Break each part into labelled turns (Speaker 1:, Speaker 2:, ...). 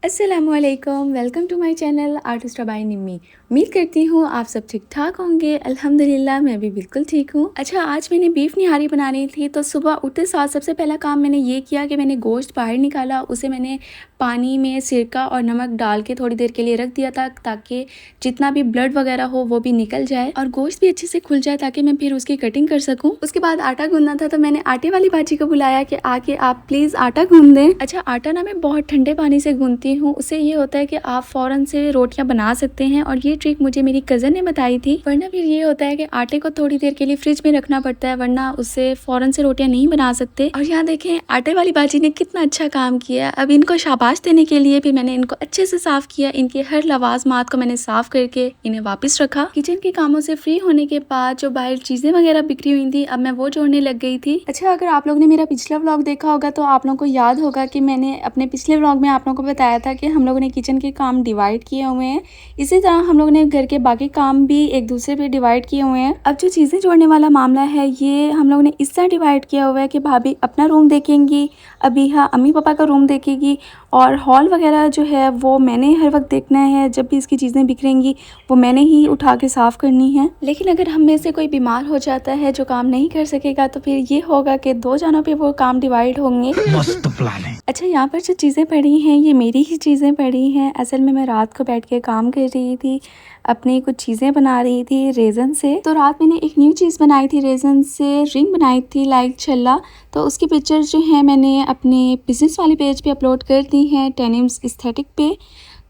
Speaker 1: अस्सलामुअलैकुम, welcome to my channel artist by Nimmi. उम्मीद करती हूँ आप सब ठीक ठाक होंगे। अल्हम्दुलिल्लाह मैं भी बिल्कुल ठीक हूँ। अच्छा, आज मैंने बीफ निहारी बनानी थी, तो सुबह उठते साथ सबसे पहला काम मैंने ये किया कि मैंने गोश्त बाहर निकाला। उसे मैंने पानी में सिरका और नमक डाल के थोड़ी देर के लिए रख दिया था, ताकि जितना भी ब्लड वगैरह हो वो भी निकल जाए और गोश्त भी अच्छे से खुल जाए, ताकि मैं फिर उसकी कटिंग कर सकूँ। उसके बाद आटा गूंदना था, तो मैंने आटे वाली बाजी को बुलाया कि आके आप प्लीज़ आटा गूंद दें। अच्छा, आटा ना मैं बहुत ठंडे पानी से गूंदती हूँ, उससे ये होता है कि आप फ़ौरन से रोटियां बना सकते हैं। और ये ट्रिक मुझे मेरी कज़न ने बताई थी। वरना फिर ये होता है कि आटे को थोड़ी देर के लिए फ्रिज में रखना पड़ता है, वरना उससे फ़ौरन से रोटियां नहीं बना सकते। और यहाँ देखें आटे वाली बाजी ने कितना अच्छा काम किया। अब इनको शाबाश देने के लिए भी मैंने इनको अच्छे से साफ़ किया। इनके हर लवाजमात को मैंने साफ़ करके इन्हें वापस रखा। किचन के कामों से फ्री होने के बाद जो बाहर चीज़ें वगैरह बिखरी हुई थी, अब मैं वो जोड़ने लग गई थी। अच्छा, अगर आप लोग ने मेरा पिछला व्लॉग देखा होगा तो आप लोगों को याद होगा कि मैंने अपने पिछले व्लॉग में आप लोगों को बताया था कि हम लोगों ने किचन के काम डिवाइड किए हुए हैं। इसी तरह हम लोगों ने घर के बाकी काम भी एक दूसरे पे डिवाइड किए हुए हैं। अब जो चीज़ें जोड़ने वाला मामला है, ये हम लोगों ने इस तरह डिवाइड किया हुआ है कि भाभी अपना रूम देखेंगी, अबीहा अम्मी पापा का रूम देखेगी, और हॉल वगैरह जो है वो मैंने हर वक्त देखना है। जब भी इसकी चीज़ें बिखरेंगी वो मैंने ही उठा के साफ़ करनी है। लेकिन अगर हम में से कोई बीमार हो जाता है जो काम नहीं कर सकेगा, तो फिर ये होगा कि दो जानों पे वो काम डिवाइड होंगे। मस्त प्लान है। अच्छा, यहाँ पर जो चीज़ें पड़ी हैं ये मेरी ही चीज़ें पड़ी हैं। असल में मैं रात को बैठ के काम कर रही थी, अपनी कुछ चीज़ें बना रही थी रेज़न से। तो रात मैंने एक न्यू चीज़ बनाई थी, रेज़न से रिंग बनाई थी लाइक छल्ला। तो उसकी पिक्चर्स जो है मैंने अपने बिज़नेस वाले पेज पे अपलोड कर दी हैं, टेनिम्स एस्थेटिक पे।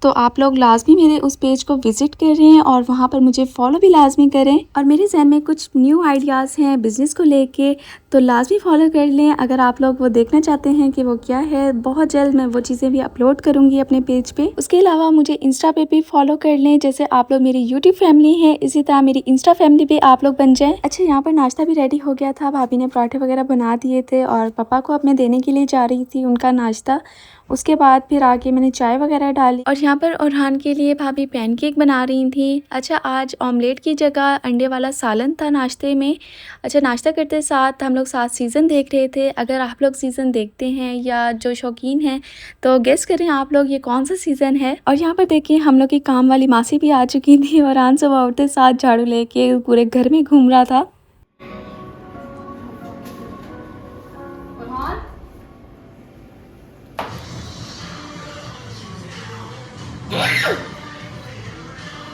Speaker 1: तो आप लोग लाजमी मेरे उस पेज को विज़िट करें और वहाँ पर मुझे फॉलो भी लाजमी करें। और मेरे जहन में कुछ न्यू आइडियाज़ हैं बिज़नेस को लेके, तो लाजमी फॉलो कर लें अगर आप लोग वो देखना चाहते हैं कि वो क्या है। बहुत जल्द मैं वो चीज़ें भी अपलोड करूँगी अपने पेज पे। उसके अलावा मुझे इंस्टा पे भी फॉलो कर लें। जैसे आप लोग मेरी यूट्यूब फैमिली है, इसी तरह मेरी इंस्टा फैमिली भी आप लोग बन जाएँ। अच्छा, यहाँ पर नाश्ता भी रेडी हो गया था। भाभी ने पराठे वगैरह बना दिए थे और पापा को अब मैं देने के लिए जा रही थी उनका नाश्ता। उसके बाद फिर आके मैंने चाय वगैरह डाली और यहाँ पर ओरहान के लिए भाभी पैनकेक बना रही थी। अच्छा, आज ऑमलेट की जगह अंडे वाला सालन था नाश्ते में। अच्छा, नाश्ता करते साथ हम लोग साथ सीज़न देख रहे थे। अगर आप लोग सीज़न देखते हैं या जो शौकीन हैं तो गेस करें आप लोग ये कौन सा सीज़न है। और यहाँ पर देखिए हम लोग की काम वाली मासी भी आ चुकी थी। ओरहान सुबह उठते साथ झाड़ू लेके पूरे घर में घूम रहा था।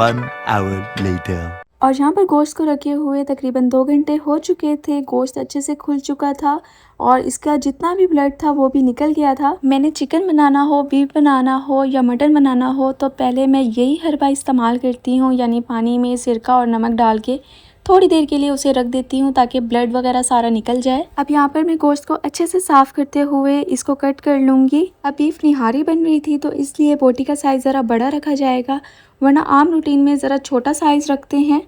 Speaker 2: 1 hour later.
Speaker 1: और यहाँ पर गोश्त को रखे हुए तकरीबन 2 घंटे हो चुके थे। गोश्त अच्छे से खुल चुका था और इसका जितना भी ब्लड था वो भी निकल गया था। मैंने चिकन बनाना हो, बीफ बनाना हो या मटन बनाना हो, तो पहले मैं यही हर्बा इस्तेमाल करती हूँ, यानी पानी में सिरका और नमक डाल के थोड़ी देर के लिए उसे रख देती हूँ ताकि ब्लड वगैरह सारा निकल जाए। अब यहाँ पर मैं गोश्त को अच्छे से साफ़ करते हुए इसको कट कर लूँगी। अब बीफ निहारी बन रही थी तो इसलिए बोटी का साइज़ ज़रा बड़ा रखा जाएगा, वरना आम रूटीन में ज़रा छोटा साइज़ रखते हैं।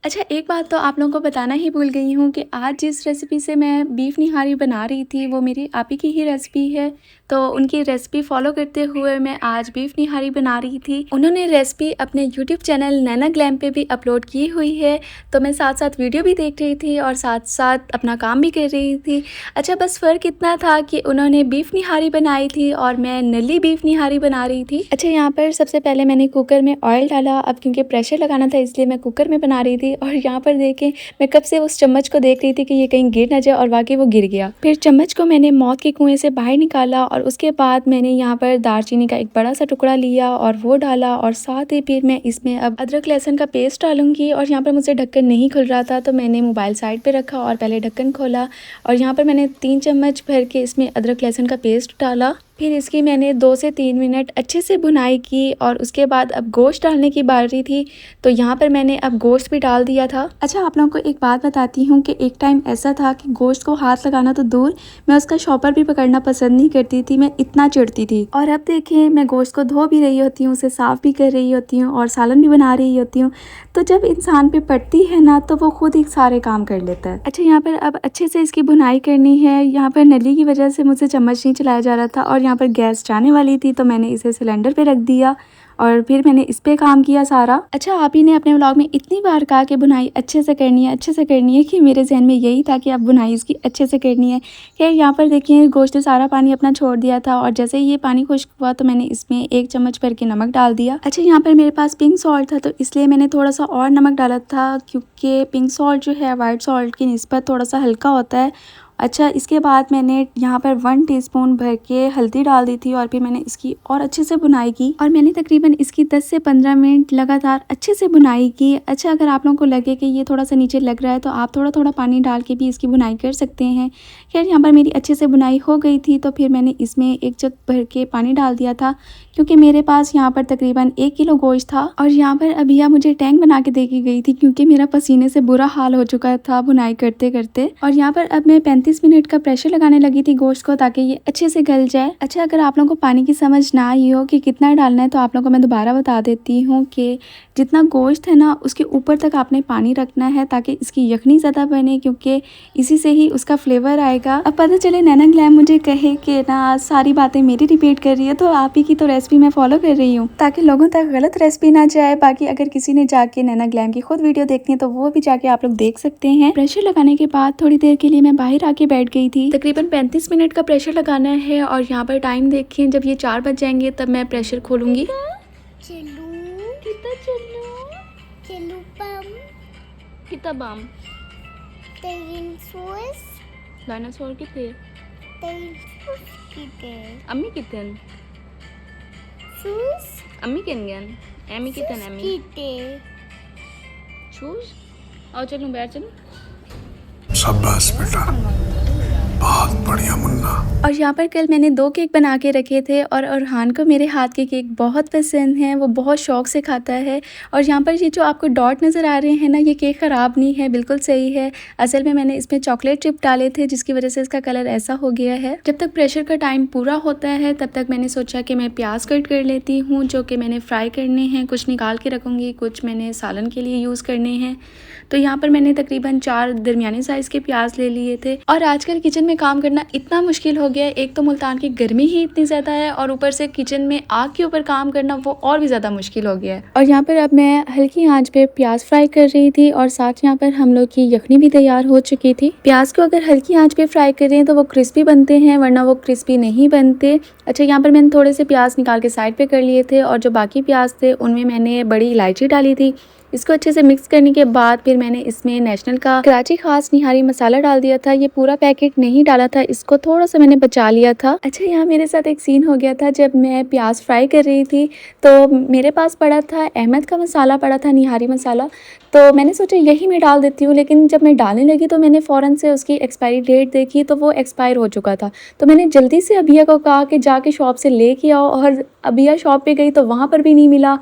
Speaker 1: अच्छा, एक बात तो आप लोगों को बताना ही भूल गई हूँ कि आज जिस रेसिपी से मैं बीफ निहारी बना रही थी वो मेरी आपी की ही रेसिपी है। तो उनकी रेसिपी फॉलो करते हुए मैं आज बीफ निहारी बना रही थी। उन्होंने रेसिपी अपने यूट्यूब चैनल नैना ग्लैम पे भी अपलोड की हुई है। तो मैं साथ साथ वीडियो भी देख रही थी और साथ साथ अपना काम भी कर रही थी। अच्छा, बस फ़र्क इतना था कि उन्होंने बीफ निहारी बनाई थी और मैं नली बीफ निहारी बना रही थी। अच्छा, यहाँ पर सबसे पहले मैंने कुकर में ऑयल डाला। अब क्योंकि प्रेशर लगाना था इसलिए मैं कुकर में बना रही थी। और यहाँ पर देखें मैं कब से उस चम्मच को देख रही थी कि ये कहीं गिर ना जाए, और वाकई वो गिर गया। फिर चम्मच को मैंने मौत के कुएं से बाहर निकाला और उसके बाद मैंने यहाँ पर दालचीनी का एक बड़ा सा टुकड़ा लिया और वो डाला, और साथ ही फिर मैं इसमें अब अदरक लहसुन का पेस्ट डालूंगी। और यहाँ पर मुझसे ढक्कन नहीं खुल रहा था तो मैंने मोबाइल साइड पे रखा और पहले ढक्कन खोला, और यहाँ पर मैंने 3 चम्मच भर के इसमें अदरक लहसुन का पेस्ट डाला। फिर इसकी मैंने 2 से 3 मिनट अच्छे से भुनाई की और उसके बाद अब गोश्त डालने की बारी थी, तो यहाँ पर मैंने अब गोश्त भी डाल दिया था। अच्छा, आप लोगों को एक बात बताती हूँ कि एक टाइम ऐसा था कि गोश्त को हाथ लगाना तो दूर, मैं उसका शॉपर भी पकड़ना पसंद नहीं करती थी, मैं इतना चिढ़ती थी। और अब देखें, मैं गोश्त को धो भी रही होती हूँ, उसे साफ़ भी कर रही होती हूँ और सालन भी बना रही होती हूँ। तो जब इंसान पे पड़ती है ना, तो वो खुद ही सारे काम कर लेता है। अच्छा, यहाँ पर अब अच्छे से इसकी भुनाई करनी है। यहाँ पर नली की वजह से मुझसे चम्मच नहीं चलाया जा रहा था और यहाँ पर गैस जाने वाली थी, तो मैंने इसे सिलेंडर पे रख दिया और फिर मैंने इस पे काम किया सारा। अच्छा, आप ही ने अपने व्लॉग में इतनी बार कहा कि बुनाई अच्छे से करनी है, अच्छे से करनी है, कि मेरे जहन में यही था कि अब बुनाई इसकी अच्छे से करनी है। खैर, यहाँ पर देखिए गोश्त ने सारा पानी अपना छोड़ दिया था और जैसे ही ये पानी खुश्क हुआ तो मैंने इसमें 1 चम्मच भर के नमक डाल दिया। अच्छा, यहाँ पर मेरे पास पिंक सॉल्ट था, तो इसलिए मैंने थोड़ा सा और नमक डाला था, क्योंकि पिंक सॉल्ट जो है वाइट सॉल्ट की निस्बत थोड़ा सा हल्का होता है। अच्छा, इसके बाद मैंने यहाँ पर 1 टीस्पून भर के हल्दी डाल दी थी और फिर मैंने इसकी और अच्छे से बुनाई की और मैंने तकरीबन इसकी 10 से 15 मिनट लगातार अच्छे से बुनाई की। अच्छा, अगर आप लोगों को लगे कि ये थोड़ा सा नीचे लग रहा है तो आप थोड़ा थोड़ा पानी डाल के भी इसकी बुनाई कर सकते हैं। खैर, यहाँ पर मेरी अच्छे से बुनाई हो गई थी, तो फिर मैंने इसमें 1 जग भर के पानी डाल दिया था, क्योंकि मेरे पास यहाँ पर तकरीबन 1 किलो गोश्त था। और यहाँ पर अभिया मुझे टैंक बना के दे के गई थी, क्योंकि मेरा पसीने से बुरा हाल हो चुका था बुनाई करते करते। और यहाँ पर अब मैं 35 मिनट का प्रेशर लगाने लगी थी गोश्त को, ताकि ये अच्छे से गल जाए। अच्छा, अगर आप लोगों को पानी की समझ ना आई हो कि कितना डालना है, तो आप लोगों को मैं दोबारा बता देती हूँ कि जितना गोश्त है ना, उसके ऊपर तक आपने पानी रखना है, ताकि इसकी यखनी ज़्यादा बने, क्योंकि इसी से ही उसका फ्लेवर आएगा। अब पता चले नैना ग्लैम मुझे कहे कि ना सारी बातें मेरी रिपीट कर रही है, तो आप ही की तो रेसिपी मैं फॉलो कर रही हूँ, ताकि लोगों तक गलत रेसिपी ना जाए। बाकी अगर किसी ने जाके नैना ग्लैम की खुद वीडियो देखनी है तो वो भी जाके आप लोग देख सकते हैं। प्रेशर लगाने के बाद थोड़ी देर के लिए मैं बाहर आके बैठ गई थी। तकरीबन 35 मिनट का प्रेशर लगाना है और यहाँ पर टाइम देखिए, जब ये 4 बज जाएंगे तब मैं प्रेशर खोलूंगी। कितना बम डायनासोर कितने अम्मी कितने अम्मी कितने एमी कितने एमी शूज आओ चलो बैठ चलो।
Speaker 3: शाबाश बेटा, बहुत बढ़िया मुन्ना।
Speaker 1: और यहाँ पर कल मैंने 2 केक बना के रखे थे और अरहान को मेरे हाथ के केक बहुत पसंद हैं, वो बहुत शौक से खाता है। और यहाँ पर ये जो आपको डॉट नज़र आ रहे हैं ना, ये केक ख़राब नहीं है, बिल्कुल सही है। असल में मैंने इसमें चॉकलेट चिप डाले थे, जिसकी वजह से इसका कलर ऐसा हो गया है। जब तक प्रेशर का टाइम पूरा होता है तब तक मैंने सोचा कि मैं प्याज कट कर लेती हूँ, जो कि मैंने फ्राई करने हैं। कुछ निकाल के रखूँगी, कुछ मैंने सालन के लिए यूज़ करने हैं। तो यहाँ पर मैंने तकरीबन 4 दरमियाने साइज़ के प्याज ले लिए थे। और आजकल किचन में काम करना इतना मुश्किल हो गया है, एक तो मुल्तान की गर्मी ही इतनी ज़्यादा है और ऊपर से किचन में आग के ऊपर काम करना वो और भी ज़्यादा मुश्किल हो गया है। और यहाँ पर अब मैं हल्की आंच पे प्याज फ्राई कर रही थी और साथ यहाँ पर हम लोग की यखनी भी तैयार हो चुकी थी। प्याज को अगर हल्की आंच पे फ्राई करें तो वो क्रिस्पी बनते हैं, वरना वो क्रिस्पी नहीं बनते। अच्छा, यहाँ पर मैंने थोड़े से प्याज निकाल के साइड पे कर लिए थे और जो बाकी प्याज थे उनमें मैंने बड़ी इलायची डाली थी। इसको अच्छे से मिक्स करने के बाद फिर मैंने इसमें नेशनल का कराची खास निहारी मसाला डाल दिया था। ये पूरा पैकेट नहीं डाला था, इसको थोड़ा सा मैंने बचा लिया था। अच्छा, यहाँ मेरे साथ एक सीन हो गया था, जब मैं प्याज फ्राई कर रही थी तो मेरे पास पड़ा था अहमद का मसाला, पड़ा था निहारी मसाला, तो मैंने सोचा यही मैं डाल देती हूँ। लेकिन जब मैं डालने लगी तो मैंने फ़ौरन से उसकी एक्सपायरी डेट देखी, तो वो एक्सपायर हो चुका था। तो मैंने जल्दी से अबिया को कहा कि जाके शॉप से लेके आओ, और अबिया शॉप पे गई तो वहाँ पर भी नहीं मिला।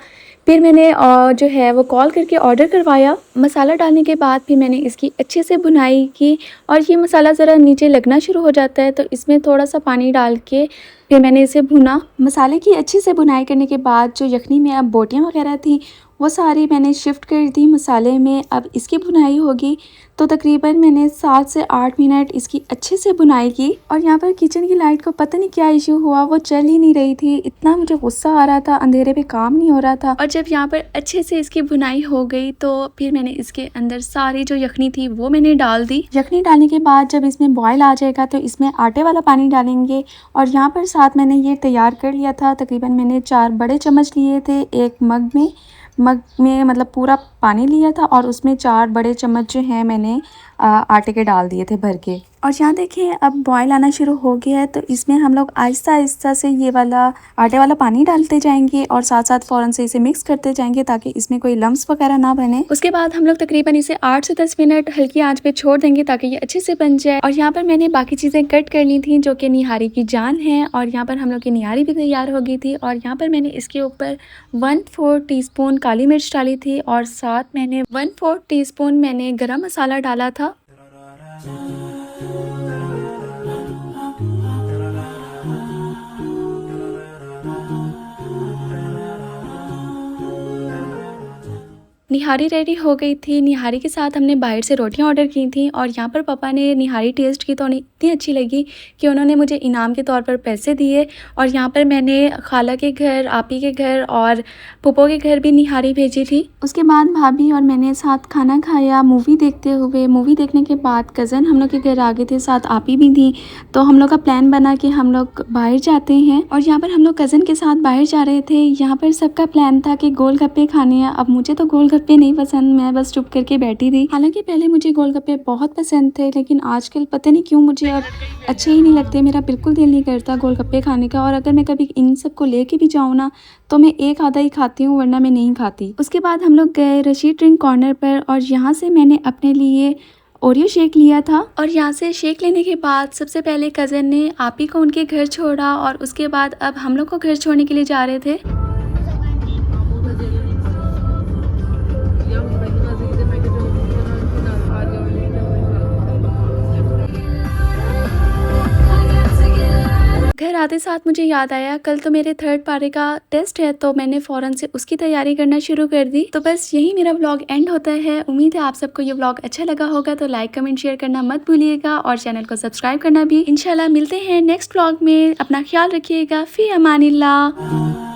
Speaker 1: फिर मैंने जो है वो कॉल करके ऑर्डर करवाया। मसाला डालने के बाद फिर मैंने इसकी अच्छे से भुनाई की और ये मसाला ज़रा नीचे लगना शुरू हो जाता है, तो इसमें थोड़ा सा पानी डाल के फिर मैंने इसे भुना। मसाले की अच्छे से भुनाई करने के बाद जो यखनी में अब बोटियाँ वगैरह थी वो सारी मैंने शिफ्ट कर दी मसाले में। अब इसकी भुनाई होगी, तो तकरीबन मैंने 7 से 8 मिनट इसकी अच्छे से भुनाई की। और यहाँ पर किचन की लाइट को पता नहीं क्या इशू हुआ, वो चल ही नहीं रही थी। इतना मुझे गुस्सा आ रहा था, अंधेरे पे काम नहीं हो रहा था। और जब यहाँ पर अच्छे से इसकी भुनाई हो गई तो फिर मैंने इसके अंदर सारी जो यखनी थी वो मैंने डाल दी। यखनी डालने के बाद जब इसमें बॉयल आ जाएगा तो इसमें आटे वाला पानी डालेंगे। और यहाँ पर साथ मैंने ये तैयार कर लिया था, तकरीबन मैंने 4 बड़े चम्मच लिए थे एक मग में। मग में मतलब पूरा पानी लिया था और उसमें 4 बड़े चम्मच जो हैं मैंने आटे के डाल दिए थे भर के। और यहाँ देखिए अब बॉयल आना शुरू हो गया है, तो इसमें हम लोग आहिस्ता आहिस्ता से ये वाला आटे वाला पानी डालते जाएंगे और साथ साथ फ़ौरन से इसे मिक्स करते जाएंगे ताकि इसमें कोई लम्स वगैरह ना बने। उसके बाद हम लोग तकरीबन इसे 8 से 10 मिनट हल्की आंच पे छोड़ देंगे ताकि ये अच्छे से बन जाए। और यहाँ पर मैंने बाकी चीज़ें कट कर ली थी जो कि निहारी की जान है, और यहाँ पर हम लोग की निहारी भी तैयार हो गई थी। और यहाँ पर मैंने इसके ऊपर 1/4 टीस्पून काली मिर्च डाली थी और साथ मैंने 1/4 टीस्पून मैंने गरम मसाला डाला था। निहारी रेडी हो गई थी। निहारी के साथ हमने बाहर से रोटियां ऑर्डर की थी और यहाँ पर पापा ने निहारी टेस्ट की तो उन्हें इतनी अच्छी लगी कि उन्होंने मुझे इनाम के तौर पर पैसे दिए। और यहाँ पर मैंने खाला के घर, आपी के घर और पुप्पो के घर भी निहारी भेजी थी। उसके बाद भाभी और मैंने साथ खाना खाया मूवी देखते हुए। मूवी देखने के बाद कज़न हम लोग के घर आ गए थे, साथ आपी भी थी। तो हम लोग का प्लान बना कि हम लोग बाहर जाते हैं और यहाँ पर हम लोग कज़न के साथ बाहर जा रहे थे। यहाँ पर सबका प्लान था कि गोलगप्पे खाने हैं। अब मुझे तो गोलगप्पे नहीं पसंद, मैं बस चुप करके बैठी थी। हालांकि पहले मुझे गोलगप्पे बहुत पसंद थे, लेकिन आजकल पता नहीं क्यों मुझे अब अच्छे ही नहीं लगते। मेरा बिल्कुल दिल नहीं करता गोलगप्पे खाने का, और अगर मैं कभी इन सब को लेके भी जाऊँ ना तो मैं एक आधा ही खाती हूँ, वरना मैं नहीं खाती। उसके बाद हम लोग गए रशीद ड्रिंक कॉर्नर पर और यहाँ से मैंने अपने लिए ओरियो शेक लिया था। और यहाँ से शेक लेने के बाद सबसे पहले कज़न ने आपी को उनके घर छोड़ा और उसके बाद अब हम लोग को घर छोड़ने के लिए जा रहे थे। घर आते साथ मुझे याद आया कल तो मेरे 3rd पारे का टेस्ट है, तो मैंने फ़ौरन से उसकी तैयारी करना शुरू कर दी। तो बस यही मेरा व्लॉग एंड होता है। उम्मीद है आप सबको ये व्लॉग अच्छा लगा होगा, तो लाइक कमेंट शेयर करना मत भूलिएगा और चैनल को सब्सक्राइब करना भी। इंशाल्लाह मिलते हैं नेक्स्ट व्लॉग में। अपना ख्याल रखिएगा। फी अमानिल्लाह।